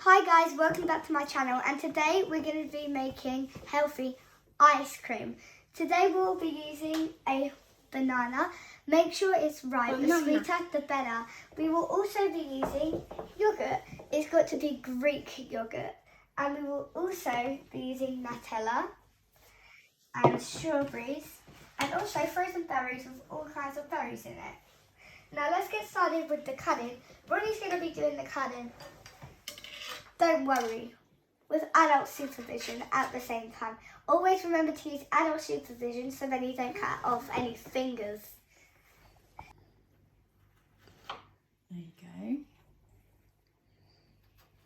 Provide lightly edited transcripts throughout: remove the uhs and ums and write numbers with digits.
Hi guys, welcome back to my channel, and today we're going to be making healthy ice cream. Today we'll be using a banana. Make sure it's ripe, the sweeter the better. We will also be using yogurt. It's got to be Greek yogurt. And we will also be using Nutella and strawberries and also frozen berries with all kinds of berries in it. Now let's get started with the cutting. Ronnie's going to be doing the cutting. Don't worry, with adult supervision at the same time. Always remember to use adult supervision so then you don't cut off any fingers. There you go.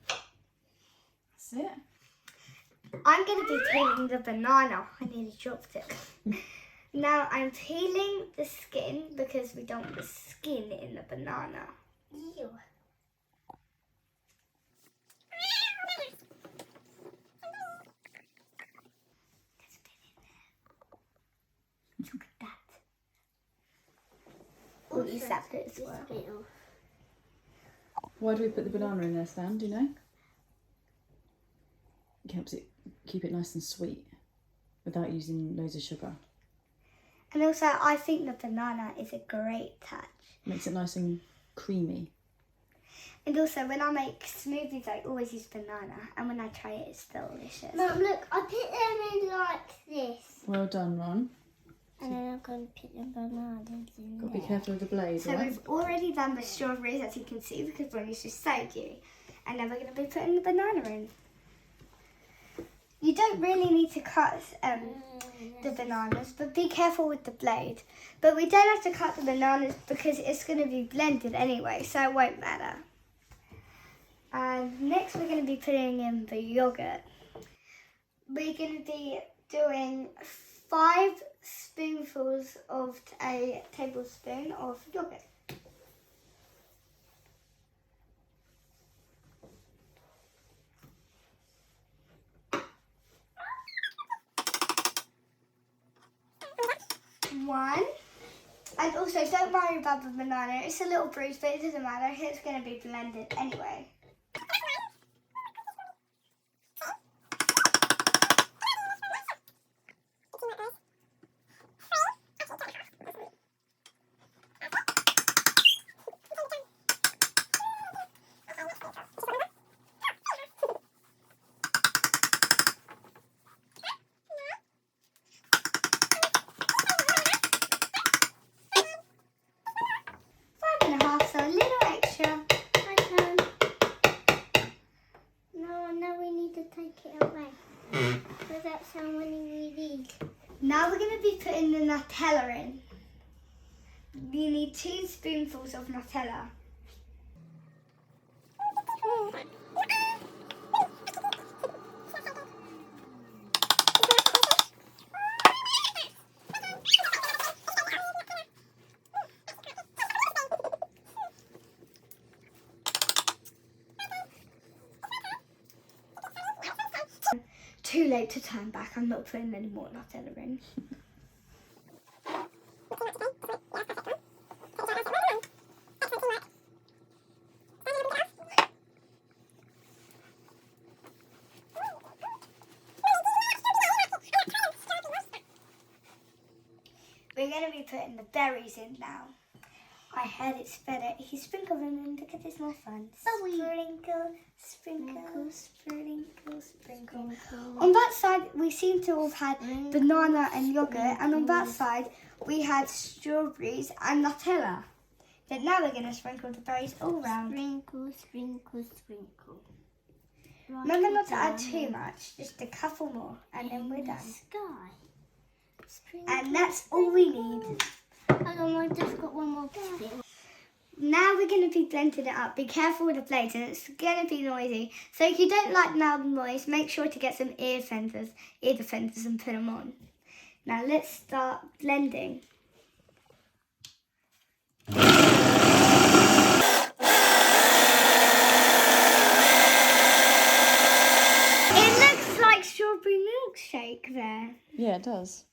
That's it. I'm going to be peeling the banana. I nearly dropped it. Now I'm peeling the skin because we don't want the skin in the banana. Ew. Look at that. We'll use that bit as well. Why do we put the banana in there, Stan? Do you know? It helps it keep it nice and sweet without using loads of sugar. And also, I think the banana is a great touch. Makes it nice and creamy. And also, when I make smoothies, I always use banana. And when I try it, it's delicious. Mum, look, I put them in like this. Well done, Ron. And then I'm going to put the bananas in Got to be careful with the blade, So right? we've already done the strawberries, as you can see, because Ronnie's just showed you. And then we're going to be putting the banana in. You don't really need to cut the bananas, but be careful with the blade. But we don't have to cut the bananas because it's going to be blended anyway, so it won't matter. And next we're going to be putting in the yogurt. We're going to be doing 5 spoonfuls of a tablespoon of yogurt. One. And also, don't worry about the banana. It's a little bruised, but it doesn't matter. It's going to be blended anyway. So a little extra. No, we need to take it away. Because that's how many we need. Now we're going to be putting the Nutella in. You need 2 spoonfuls of Nutella. Too late to turn back. I'm not putting any more Nutella in. We're going to be putting the berries in now. I heard it's better if you sprinkle them in because it's more fun. Sprinkle, sprinkle, sprinkle, sprinkle. On that side, we seem to have had banana and yogurt, and on that side, we had strawberries and Nutella. But now we're going to sprinkle the berries all around. Sprinkle, sprinkle, sprinkle. Remember not to add too much, just a couple more, and then we're done. Sky. And that's all we need. Hang on, I just got one more bit. Now we're going to be blending it up. Be careful with the blades, and it's going to be noisy. So if you don't like loud noise, make sure to get some ear defenders and put them on. Now let's start blending. It looks like strawberry milkshake there. Yeah, it does.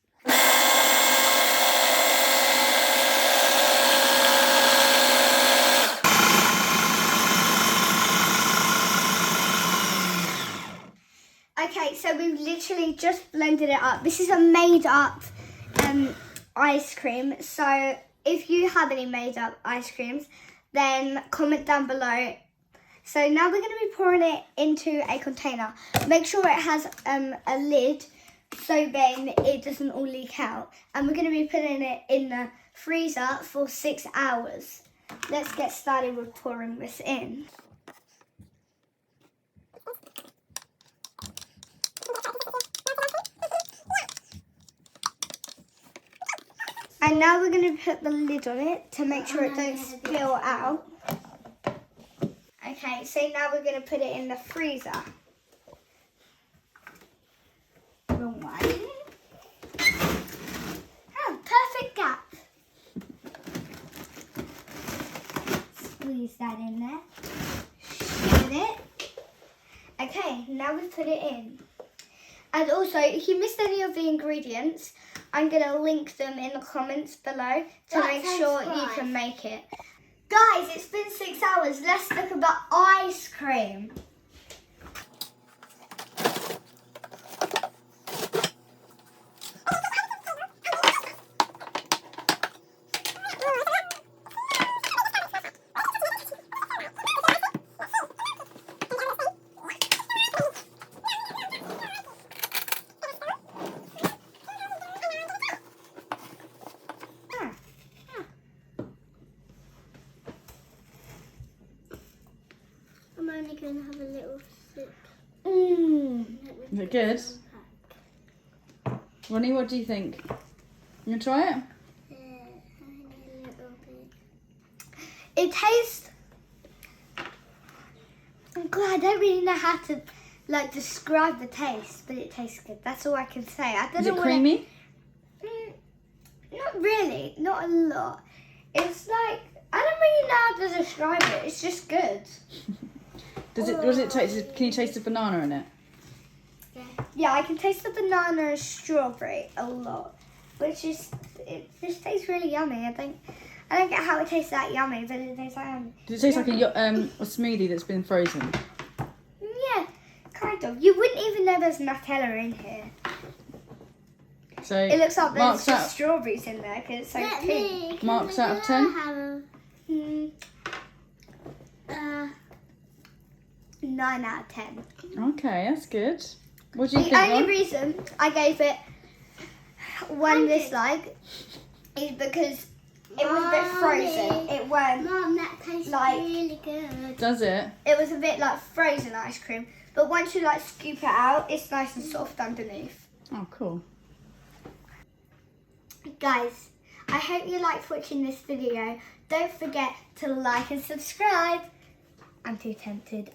Okay, so we've literally just blended it up. This is a made up ice cream. So if you have any made up ice creams, then comment down below. So now we're going to be pouring it into a container. Make sure it has a lid so then it doesn't all leak out. And we're going to be putting it in the freezer for 6 hours. Let's get started with pouring this in. And now we're going to put the lid on it to make sure it don't spill out. Okay, so now we're going to put it in the freezer. Wrong one. Oh, perfect gap. Squeeze that in there. Shove it. Okay, now we've put it in. And also, if you missed any of the ingredients, I'm going to link them in the comments below to make sure you can make it. Guys, it's been 6 hours. Let's look at the ice cream. I'm only going to have a little sip. Is it good? Ronnie, what do you think? You gonna try it? Only a little bit. It tastes... God, I don't really know how to describe the taste, but it tastes good. That's all I can say. I don't Is know it what creamy? Not really, not a lot. It's like, I don't really know how to describe it. It's just good. Does it taste? Can you taste the banana in it? Yeah, I can taste the banana and strawberry a lot, it just tastes really yummy. I don't get how it tastes that yummy, but it tastes like yummy. Does it taste like a smoothie that's been frozen? Yeah, kind of. You wouldn't even know there's Nutella in here. So It looks like there's marks just out. strawberries in there because it's so pink. Marks out of 10? 9 out of 10. Okay, that's good. What do you The think? only Ron? reason I gave it 1 dislike is because it was a bit frozen. It weren't. Mom, that tastes really good. Does it? It was a bit like frozen ice cream, but once you scoop it out, it's nice and soft underneath. Oh, cool. Guys, I hope you liked watching this video. Don't forget to like and subscribe. I'm too tempted.